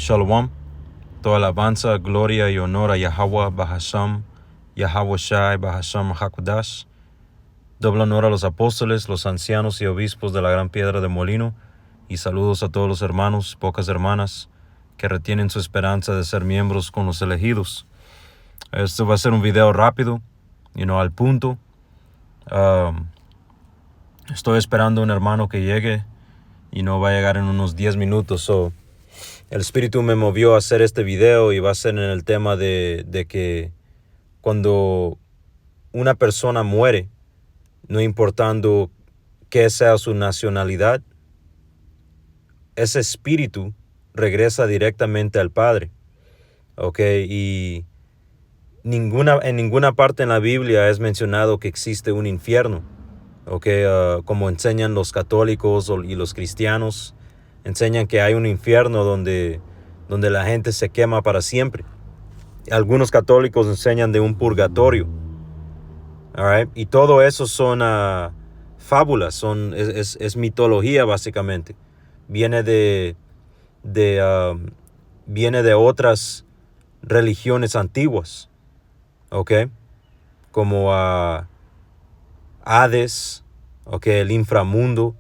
Shalom. Toda alabanza, gloria y honor a Yahweh Bahasham, Yahweh Shai Bahasham Hakudash. Doble honor a los apóstoles, los ancianos y obispos de la Gran Piedra de Molino, y saludos a todos los hermanos, pocas hermanas, que retienen su esperanza de ser miembros con los elegidos. Esto va a ser un video rápido, al punto. Estoy esperando a un hermano que llegue, y no va a llegar en unos 10 minutos. El Espíritu me movió a hacer este video y va a ser en el tema de que cuando una persona muere, no importando qué sea su nacionalidad, ese espíritu regresa directamente al Padre. Y en ninguna parte en la Biblia es mencionado que existe un infierno. Como enseñan los católicos y los cristianos, enseñan que hay un infierno donde la gente se quema para siempre. Algunos católicos enseñan de un purgatorio. Y todo eso son fábulas, es mitología básicamente. Viene de otras religiones antiguas. Como Hades, el inframundo,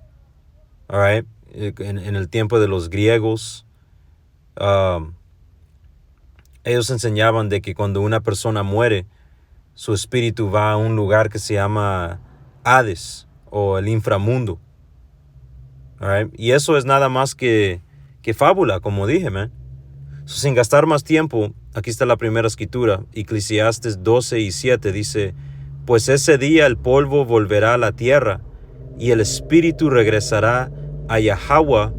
en el tiempo de los griegos. Ellos enseñaban de que cuando una persona muere, su espíritu va a un lugar que se llama Hades o el inframundo. Y eso es nada más que fábula, como dije, sin gastar más tiempo, aquí está la primera escritura, Eclesiastes 12:7 dice: pues ese día el polvo volverá a la tierra y el espíritu regresará a Yahweh,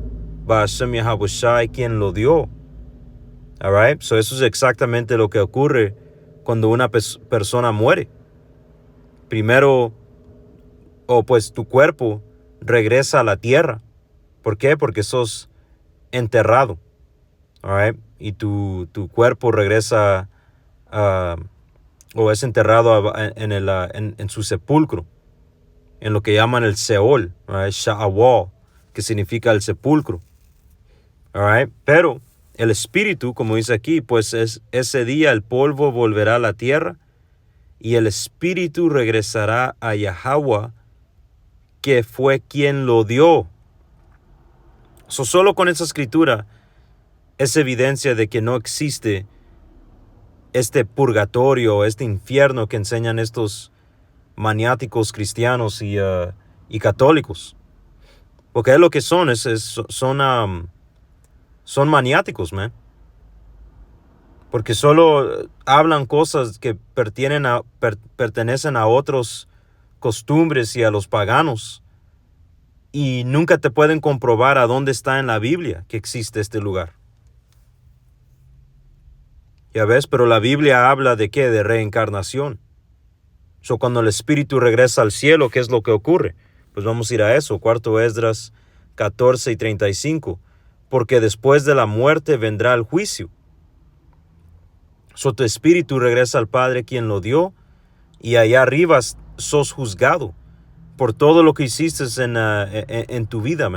Ba'ashem Yahweh Shai, quien lo dio. Eso es exactamente lo que ocurre cuando una persona muere. Primero, pues tu cuerpo regresa a la tierra. ¿Por qué? Porque sos enterrado. Y tu cuerpo regresa o es enterrado en su sepulcro, en lo que llaman el Seol, Sha'awal, que significa el sepulcro. Pero el espíritu, como dice aquí, pues ese día el polvo volverá a la tierra y el espíritu regresará a Yahweh, que fue quien lo dio. Solo con esa escritura es evidencia de que no existe este purgatorio, este infierno que enseñan estos maniáticos cristianos y católicos. Porque es lo que son, son maniáticos, porque solo hablan cosas que pertenecen a otros costumbres y a los paganos, y nunca te pueden comprobar a dónde está en la Biblia que existe este lugar. Ya ves, pero la Biblia habla de ¿qué? De reencarnación. Cuando el espíritu regresa al cielo, ¿qué es lo que ocurre? Pues vamos a ir a eso, Cuarto Esdras 14:35. Porque después de la muerte vendrá el juicio. Tu espíritu regresa al Padre quien lo dio, y allá arriba sos juzgado por todo lo que hiciste en tu vida,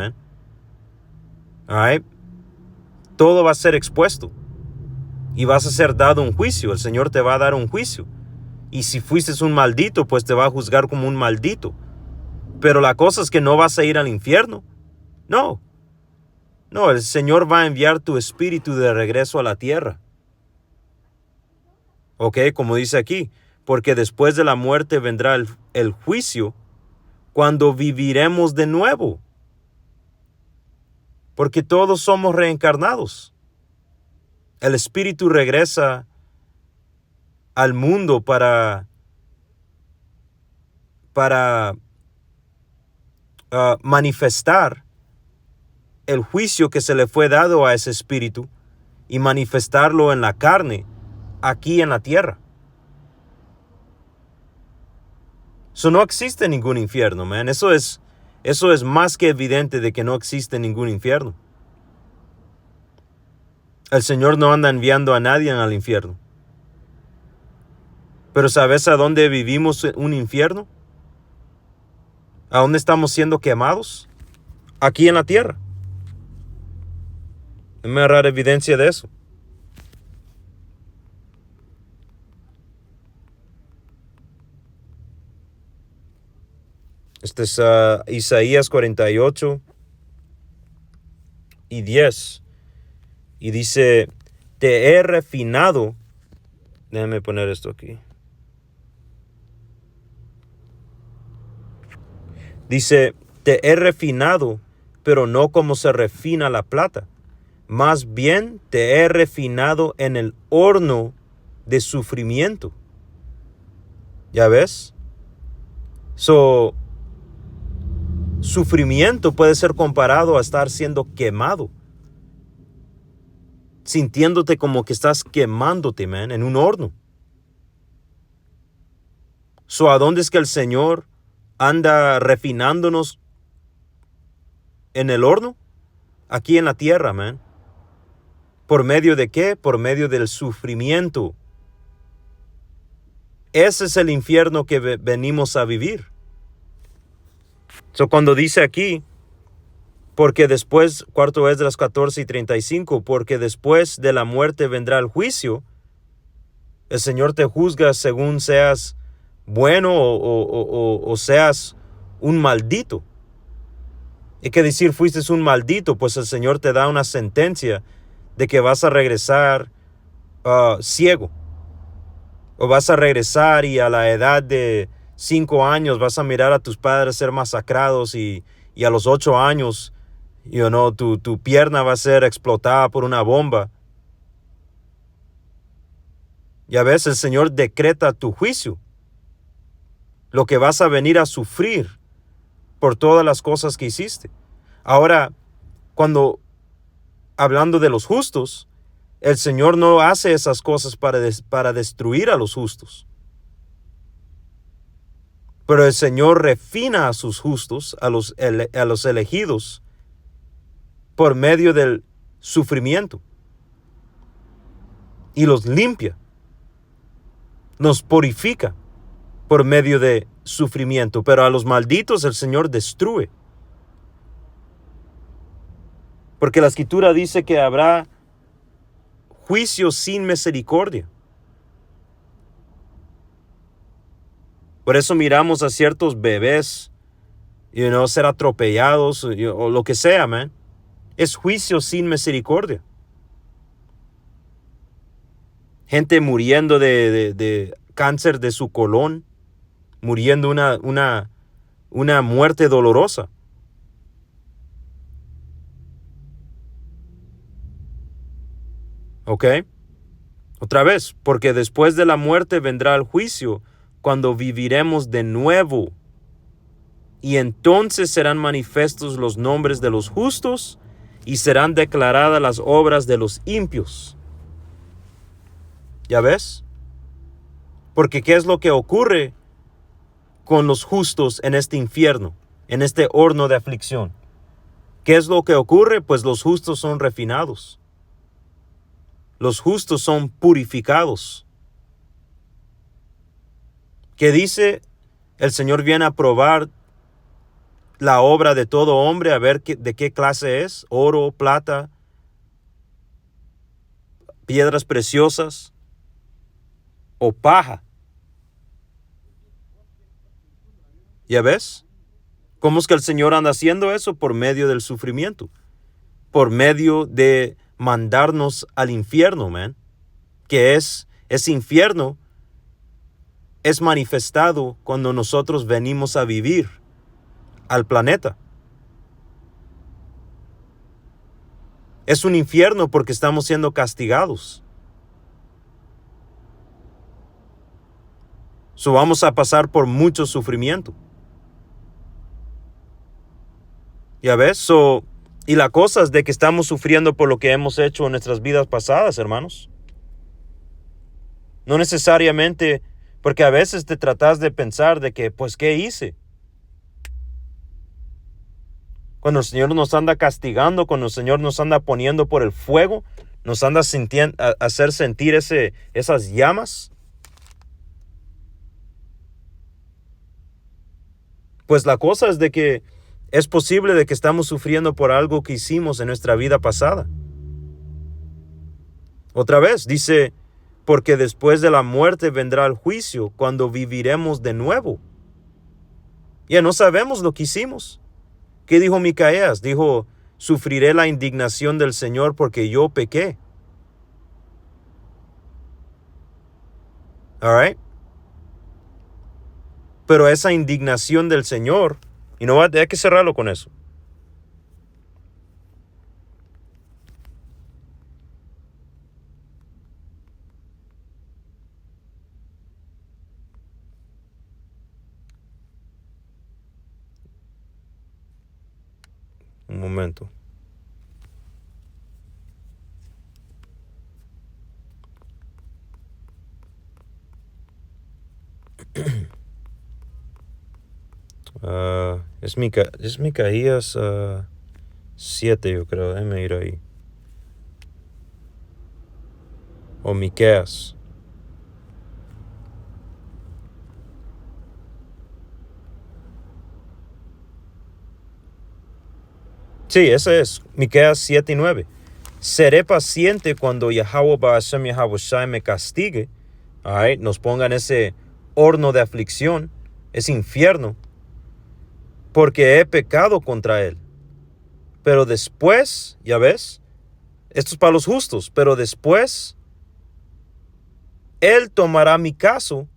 Todo va a ser expuesto y vas a ser dado un juicio. El Señor te va a dar un juicio. Y si fuiste un maldito, pues te va a juzgar como un maldito. Pero la cosa es que no vas a ir al infierno. No, el Señor va a enviar tu espíritu de regreso a la tierra. Como dice aquí, porque después de la muerte vendrá el juicio, cuando viviremos de nuevo. Porque todos somos reencarnados. El espíritu regresa al mundo para manifestar el juicio que se le fue dado a ese espíritu y manifestarlo en la carne, aquí en la tierra. No existe ningún infierno, Eso es más que evidente de que no existe ningún infierno. El Señor no anda enviando a nadie al infierno. Pero ¿sabes a dónde vivimos un infierno? ¿A dónde estamos siendo quemados? Aquí en la tierra. Déjame agarrar evidencia de eso. Este es Isaías 48 y 10. Y dice, te he refinado. Déjame poner esto aquí. Dice, te he refinado, pero no como se refina la plata. Más bien te he refinado en el horno de sufrimiento. ¿Ya ves? Sufrimiento puede ser comparado a estar siendo quemado. Sintiéndote como que estás quemándote, man, en un horno. ¿A dónde es que el Señor anda refinándonos en el horno? Aquí en la tierra, man. ¿Por medio de qué? Por medio del sufrimiento. Ese es el infierno que venimos a vivir. Cuando dice aquí, porque después, cuarto Esdras 14 y 35, porque después de la muerte vendrá el juicio, el Señor te juzga según seas bueno o seas un maldito. ¿Y qué decir fuiste un maldito? Pues el Señor te da una sentencia de que vas a regresar ciego. O vas a regresar y a la edad de 5 años vas a mirar a tus padres ser masacrados y a los 8 años, tu pierna va a ser explotada por una bomba. Ya ves, el Señor decreta tu juicio. Lo que vas a venir a sufrir por todas las cosas que hiciste. Ahora, hablando de los justos, el Señor no hace esas cosas para destruir a los justos. Pero el Señor refina a sus justos, a los elegidos, por medio del sufrimiento. Y los limpia. Nos purifica por medio de sufrimiento. Pero a los malditos el Señor destruye. Porque la Escritura dice que habrá juicio sin misericordia. Por eso miramos a ciertos bebés, ser atropellados, o lo que sea, man. Es juicio sin misericordia. Gente muriendo de cáncer de su colon, muriendo una muerte dolorosa. ¿Ok? Otra vez, porque después de la muerte vendrá el juicio, cuando viviremos de nuevo. Y entonces serán manifiestos los nombres de los justos y serán declaradas las obras de los impios. ¿Ya ves? Porque ¿qué es lo que ocurre con los justos en este infierno, en este horno de aflicción? ¿Qué es lo que ocurre? Pues los justos son refinados. Los justos son purificados. ¿Qué dice? El Señor viene a probar la obra de todo hombre, a ver de qué clase es: oro, plata, piedras preciosas o paja. ¿Ya ves? ¿Cómo es que el Señor anda haciendo eso? Por medio del sufrimiento. Por medio de mandarnos al infierno, man. Que ese infierno es manifestado cuando nosotros venimos a vivir al planeta. Es un infierno porque estamos siendo castigados. Vamos a pasar por mucho sufrimiento. ¿Ya ves? Y la cosa es de que estamos sufriendo por lo que hemos hecho en nuestras vidas pasadas, hermanos. No necesariamente, porque a veces te tratas de pensar de que, pues, ¿qué hice? Cuando el Señor nos anda castigando, cuando el Señor nos anda poniendo por el fuego, nos anda hacer sentir esas llamas. Pues la cosa es de que es posible de que estamos sufriendo por algo que hicimos en nuestra vida pasada. Otra vez, dice, porque después de la muerte vendrá el juicio, cuando viviremos de nuevo. Ya no sabemos lo que hicimos. ¿Qué dijo Micaías? Dijo, sufriré la indignación del Señor porque yo pequé. All right? Pero esa indignación del Señor, y no hay que cerrarlo con eso. Un momento. Es Micaías 7, yo creo. Déjame ir ahí. O Miqueas. Sí, ese es. Miqueas 7:9. Seré paciente cuando Yahweh Ba'ashem Yahweh Shai me castigue. All right, nos pongan ese horno de aflicción, ese infierno, porque he pecado contra él. Pero después, ya ves, esto es para los justos, pero después él tomará mi caso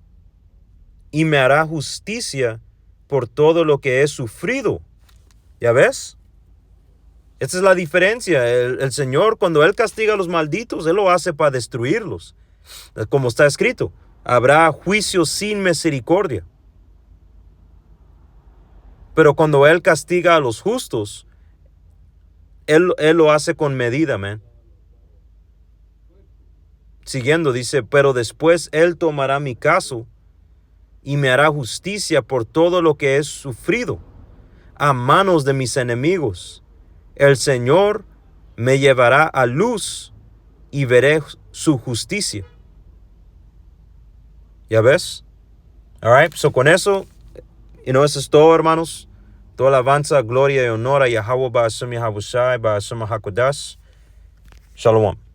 y me hará justicia por todo lo que he sufrido. ¿Ya ves? Esta es la diferencia. El Señor, cuando Él castiga a los malditos, Él lo hace para destruirlos. Como está escrito, habrá juicio sin misericordia. Pero cuando Él castiga a los justos, Él lo hace con medida, man. Siguiendo, dice, pero después Él tomará mi caso y me hará justicia por todo lo que he sufrido a manos de mis enemigos. El Señor me llevará a luz y veré su justicia. ¿Ya ves? All right, so con eso, eso es todo, hermanos. Toda alabanza, gloria y honor a Yahweh Ba'ashem Yahweh Shai Ba'ashem HaKodash. Shalom.